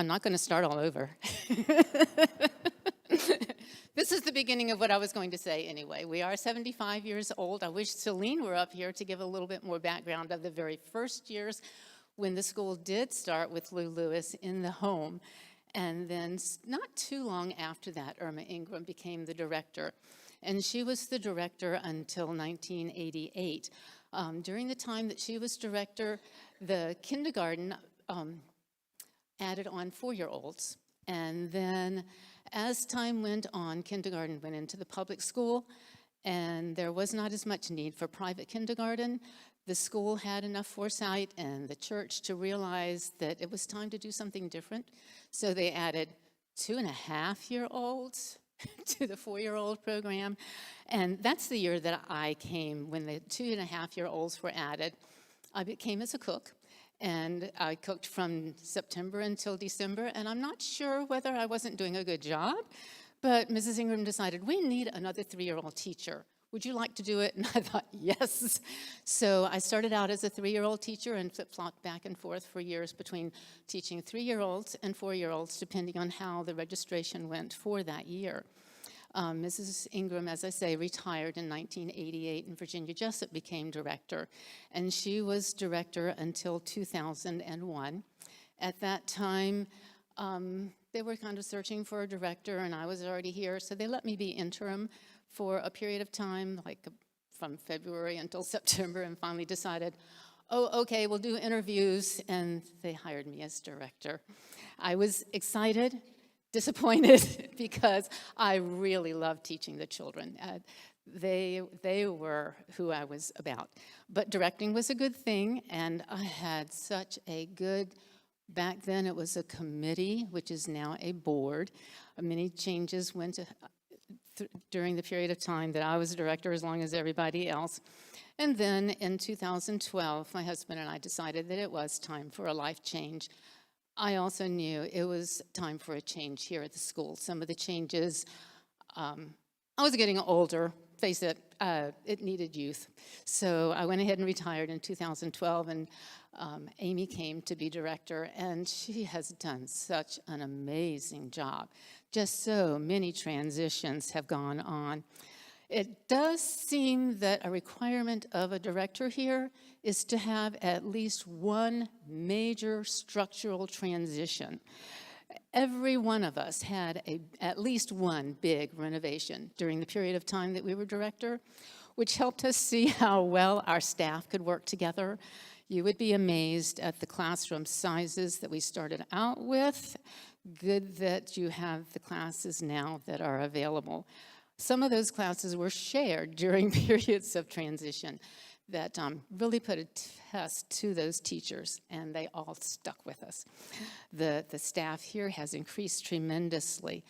I'm not going to start all over. This is the beginning of what I was going to say anyway. We are 75 years old. I wish Celine were up here to give a little bit more background of the very first years when the school did start with Lou Lewis in the home. And then not too long after that, Irma Ingram became the director. And she was the director until 1988. During the time that she was director, the kindergarten added on 4-year-olds. And then as time went on, kindergarten went into the public school, and there was not as much need for private kindergarten. The school had enough foresight and the church to realize that it was time to do something different. So they added 2.5-year-olds to the 4-year-old program. And that's the year that I came, when the 2.5-year-olds were added. I came as a cook, and I cooked from September until December, and I'm not sure whether I wasn't doing a good job, but Mrs. Ingram decided, we need another 3-year-old teacher. Would you like to do it? And I thought, yes. So I started out as a 3-year-old teacher and flip-flopped back and forth for years between teaching 3-year-olds and 4-year-olds, depending on how the registration went for that year. Mrs. Ingram, as I say, retired in 1988, and Virginia Jessup became director. And she was director until 2001. At that time, they were kind of searching for a director, and I was already here, so they let me be interim for a period of time, like from February until September, and finally decided, oh, okay, we'll do interviews, and they hired me as director. I was excited, disappointed, because I really loved teaching the children. They were who I was about. But directing was a good thing, and I had such a good, back then it was a committee, which is now a board. Many changes went during the period of time that I was director, as long as everybody else. And then in 2012, my husband and I decided that it was time for a life change. I also knew it was time for a change here at the school. Some of the changes, I was getting older, face it, it needed youth. So I went ahead and retired in 2012, and Amy came to be director, and she has done such an amazing job. Just so many transitions have gone on. It does seem that a requirement of a director here is to have at least one major structural transition. Every one of us had at least one big renovation during the period of time that we were director, which helped us see how well our staff could work together. You would be amazed at the classroom sizes that we started out with. Good that you have the classes now that are available. Some of those classes were shared during periods of transition that really put a test to those teachers, and they all stuck with us. The staff here has increased tremendously.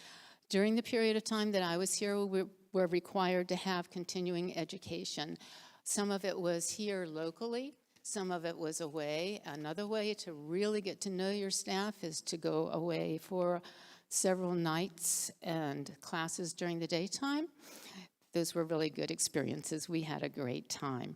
During the period of time that I was here, we were required to have continuing education. Some of it was here locally. Some of it was away. Another way to really get to know your staff is to go away for several nights and classes during the daytime. Those were really good experiences. We had a great time.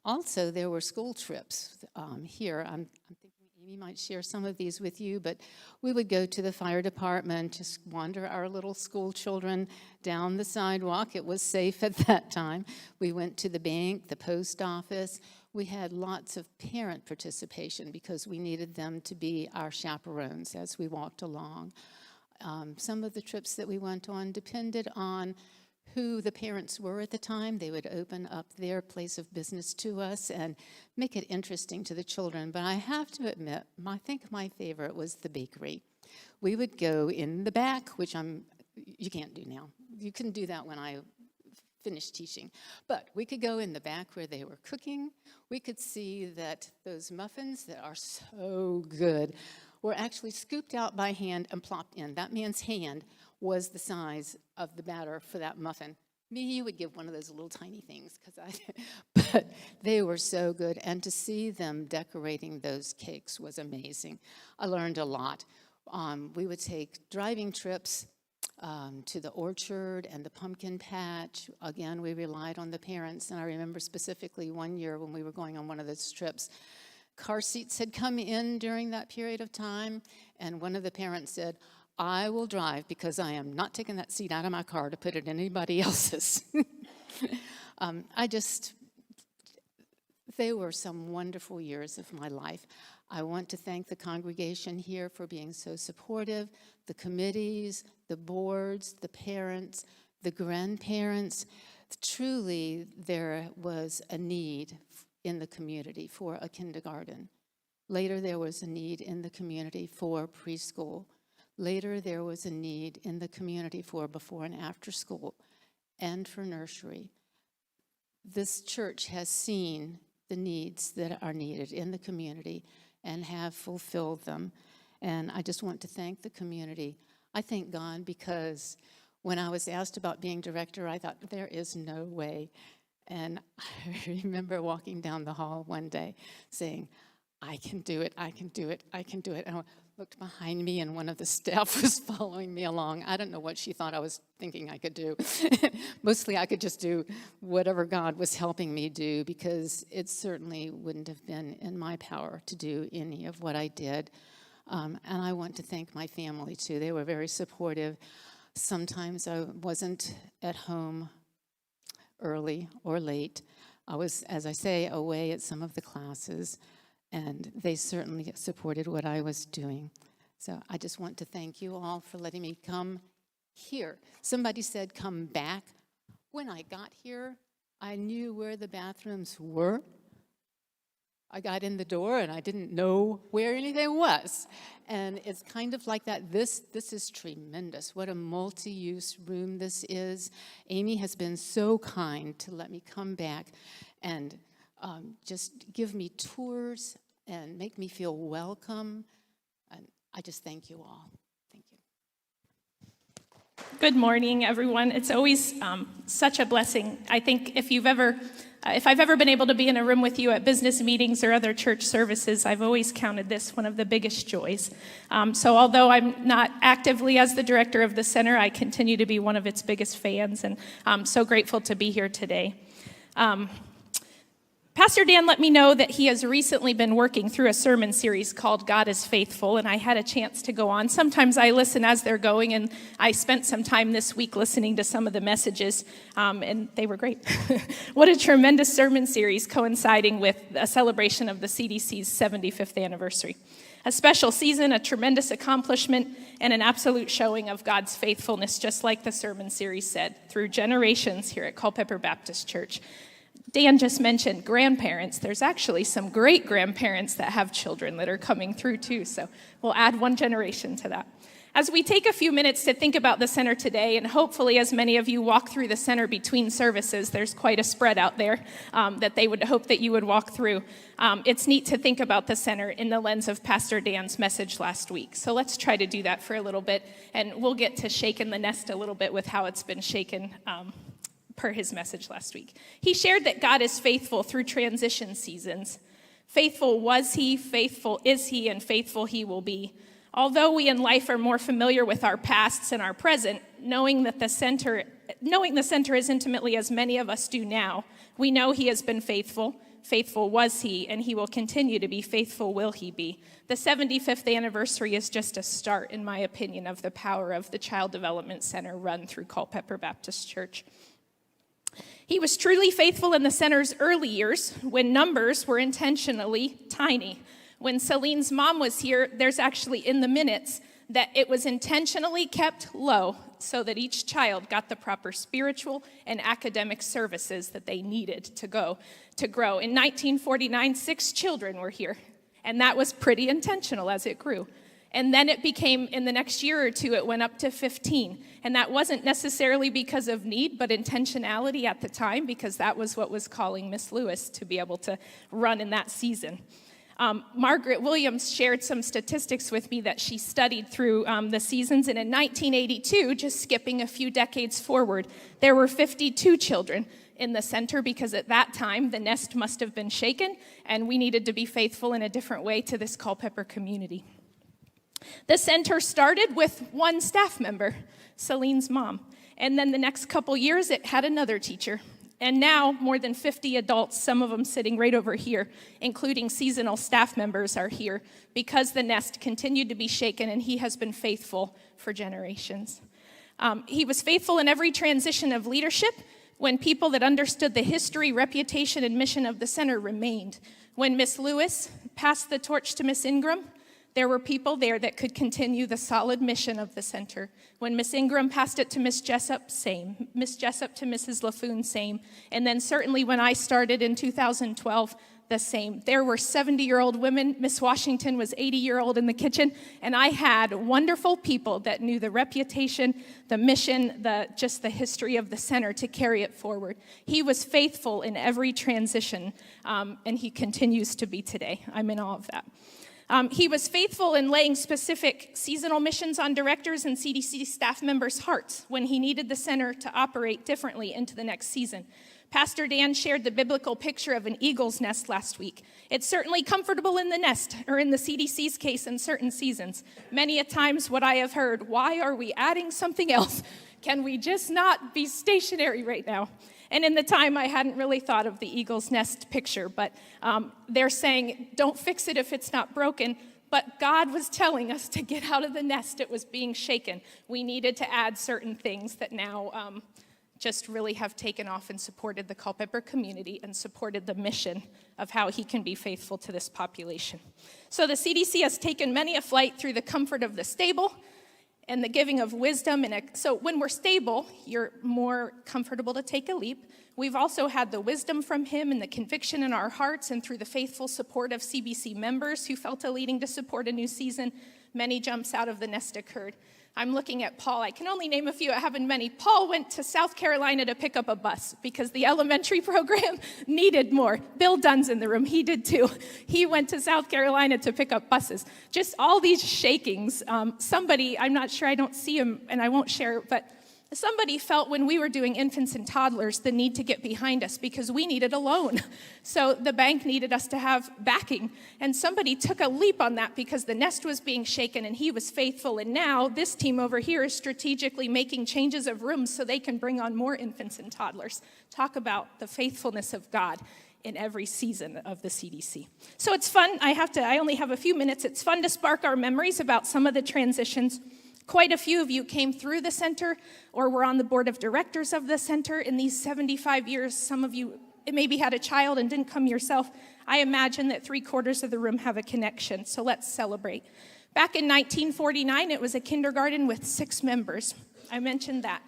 Also, there were school trips here. I'm thinking Amy might share some of these with you, but we would go to the fire department, just wander our little school children down the sidewalk. It was safe at that time. We went to the bank, the post office. We had lots of parent participation because we needed them to be our chaperones as we walked along. Some of the trips that we went on depended on who the parents were at the time. They would open up their place of business to us and make it interesting to the children. But I have to admit, I think my favorite was the bakery. We would go in the back, which you can't do now. You couldn't do that when I finished teaching. But we could go in the back where they were cooking. We could see that those muffins that are so good were actually scooped out by hand and plopped in. That man's hand was the size of the batter for that muffin. Me would give one of those little tiny things, but they were so good. And to see them decorating those cakes was amazing. I learned a lot. We would take driving trips to the orchard and the pumpkin patch. Again, we relied on the parents. And I remember specifically one year when we were going on one of those trips, car seats had come in during that period of time, And one of the parents said, I will drive because I am not taking that seat out of my car to put it in anybody else's. They were some wonderful years of my life. I want to thank the congregation here for being so supportive, the committees, the boards, the parents, the grandparents. Truly, there was a need in the community for a kindergarten. Later, there was a need in the community for preschool. Later, there was a need in the community for before and after school and for nursery. This church has seen the needs that are needed in the community and have fulfilled them. And I just want to thank the community. I thank God because when I was asked about being director, I thought, there is no way. And I remember walking down the hall one day saying, I can do it, I can do it, I can do it. And I looked behind me and one of the staff was following me along. I don't know what she thought I was thinking I could do. Mostly I could just do whatever God was helping me do, because it certainly wouldn't have been in my power to do any of what I did. And I want to thank my family too. They were very supportive. Sometimes I wasn't at home early or late. I was, as I say, away at some of the classes. And they certainly supported what I was doing. So I just want to thank you all for letting me come here. Somebody said come back. When I got here, I knew where the bathrooms were. I got in the door and I didn't know where anything was. And it's kind of like that. This is tremendous. What a multi-use room this is. Amy has been so kind to let me come back and just give me tours and make me feel welcome. And I just thank you all. Thank you. Good morning, everyone. It's always such a blessing. I think if I've ever been able to be in a room with you at business meetings or other church services, I've always counted this one of the biggest joys. So although I'm not actively as the director of the center, I continue to be one of its biggest fans, and I'm so grateful to be here today. Pastor Dan let me know that he has recently been working through a sermon series called God is Faithful, and I had a chance to go on. Sometimes I listen as they're going, and I spent some time this week listening to some of the messages, and they were great. What a tremendous sermon series coinciding with a celebration of the CDC's 75th anniversary. A special season, a tremendous accomplishment, and an absolute showing of God's faithfulness, just like the sermon series said, through generations here at Culpeper Baptist Church. Dan just mentioned grandparents. There's actually some great-grandparents that have children that are coming through too, so we'll add one generation to that. As we take a few minutes to think about the center today, and hopefully as many of you walk through the center between services, there's quite a spread out there that they would hope that you would walk through. It's neat to think about the center in the lens of Pastor Dan's message last week. So let's try to do that for a little bit, and we'll get to shaking the nest a little bit with how it's been shaken per his message last week. He shared that God is faithful through transition seasons. Faithful was he, faithful is he, and faithful he will be. Although we in life are more familiar with our pasts and our present, knowing the center as intimately as many of us do now, we know he has been faithful. Faithful was he, and he will continue to be. Faithful will he be. The 75th anniversary is just a start, in my opinion, of the power of the Child Development Center run through Culpeper Baptist Church. He was truly faithful in the center's early years when numbers were intentionally tiny. When Celine's mom was here, there's actually in the minutes that it was intentionally kept low so that each child got the proper spiritual and academic services that they needed to grow. In 1949, 6 children were here, and that was pretty intentional as it grew. And then it became, in the next year or two, it went up to 15. And that wasn't necessarily because of need, but intentionality at the time, because that was what was calling Miss Lewis to be able to run in that season. Margaret Williams shared some statistics with me that she studied through the seasons. And in 1982, just skipping a few decades forward, there were 52 children in the center, because at that time, the nest must have been shaken, and we needed to be faithful in a different way to this Culpeper community. The center started with one staff member, Celine's mom. And then the next couple years, it had another teacher. And now more than 50 adults, some of them sitting right over here, including seasonal staff members, are here because the nest continued to be shaken, and he has been faithful for generations. He was faithful in every transition of leadership when people that understood the history, reputation, and mission of the center remained. When Miss Lewis passed the torch to Miss Ingram, there were people there that could continue the solid mission of the center. When Miss Ingram passed it to Miss Jessup, same. Miss Jessup to Mrs. Laffoon, same. And then certainly when I started in 2012, the same. There were 70-year-old women. Miss Washington was 80-year-old in the kitchen. And I had wonderful people that knew the reputation, the mission, just the history of the center to carry it forward. He was faithful in every transition, and he continues to be today. I'm in awe of that. He was faithful in laying specific seasonal missions on directors and CDC staff members' hearts when he needed the center to operate differently into the next season. Pastor Dan shared the biblical picture of an eagle's nest last week. It's certainly comfortable in the nest, or in the CDC's case, in certain seasons. Many a times what I have heard, why are we adding something else? Can we just not be stationary right now? And in the time, I hadn't really thought of the eagle's nest picture, but they're saying, don't fix it if it's not broken. But God was telling us to get out of the nest. It was being shaken. We needed to add certain things that now just really have taken off and supported the Culpeper community and supported the mission of how he can be faithful to this population. So the CDC has taken many a flight through the comfort of the stable and the giving of wisdom. So when we're stable, you're more comfortable to take a leap. We've also had the wisdom from him and the conviction in our hearts, and through the faithful support of CBC members who felt a leading to support a new season, many jumps out of the nest occurred. I'm looking at Paul. I can only name a few. I haven't many. Paul went to South Carolina to pick up a bus because the elementary program needed more. Bill Dunn's in the room. He did too. He went to South Carolina to pick up buses. Just all these shakings. Somebody, I'm not sure, I don't see him and I won't share, but somebody felt when we were doing infants and toddlers the need to get behind us because we needed a loan. So the bank needed us to have backing. And somebody took a leap on that because the nest was being shaken and he was faithful. And now this team over here is strategically making changes of rooms so they can bring on more infants and toddlers. Talk about the faithfulness of God in every season of the CDC. So it's fun. I only have a few minutes. It's fun to spark our memories about some of the transitions. Quite a few of you came through the center or were on the board of directors of the center in these 75 years. Some of you maybe had a child and didn't come yourself. I imagine that 3/4 of the room have a connection, so let's celebrate. Back in 1949, it was a kindergarten with 6 members. I mentioned that.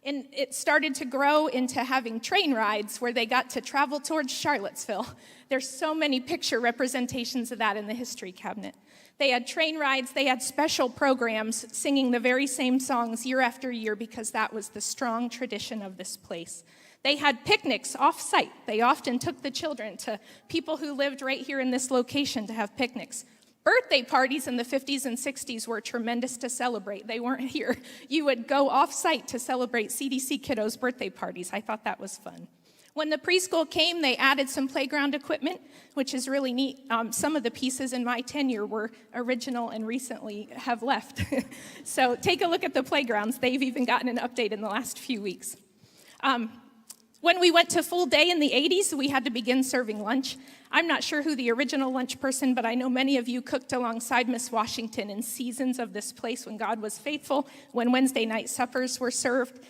And it started to grow into having train rides where they got to travel towards Charlottesville. There's so many picture representations of that in the history cabinet. They had train rides, they had special programs singing the very same songs year after year because that was the strong tradition of this place. They had picnics off-site. They often took the children to people who lived right here in this location to have picnics. Birthday parties in the 50s and 60s were tremendous to celebrate. They weren't here. You would go off-site to celebrate CDC kiddos' birthday parties. I thought that was fun. When the preschool came, they added some playground equipment, which is really neat. Some of the pieces in my tenure were original and recently have left. So take a look at the playgrounds. They've even gotten an update in the last few weeks. When we went to full day in the 80s, we had to begin serving lunch. I'm not sure who the original lunch person, but I know many of you cooked alongside Miss Washington in seasons of this place when God was faithful, when Wednesday night suppers were served.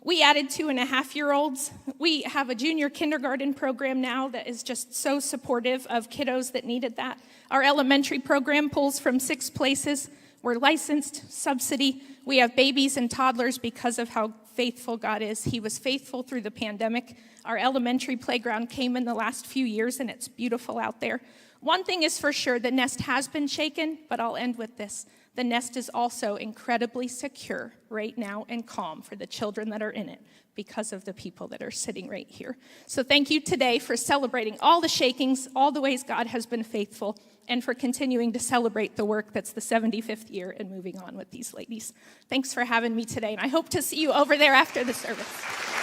We added 2.5-year-olds. We have a junior kindergarten program now that is just so supportive of kiddos that needed that. Our elementary program pulls from 6 places. We're licensed, subsidy. We have babies and toddlers because of how faithful God is. He was faithful through the pandemic. Our elementary playground came in the last few years, and it's beautiful out there. One thing is for sure, the nest has been shaken, but I'll end with this. The nest is also incredibly secure right now and calm for the children that are in it because of the people that are sitting right here. So thank you today for celebrating all the shakings, all the ways God has been faithful, and for continuing to celebrate the work that's the 75th year and moving on with these ladies. Thanks for having me today, and I hope to see you over there after the service.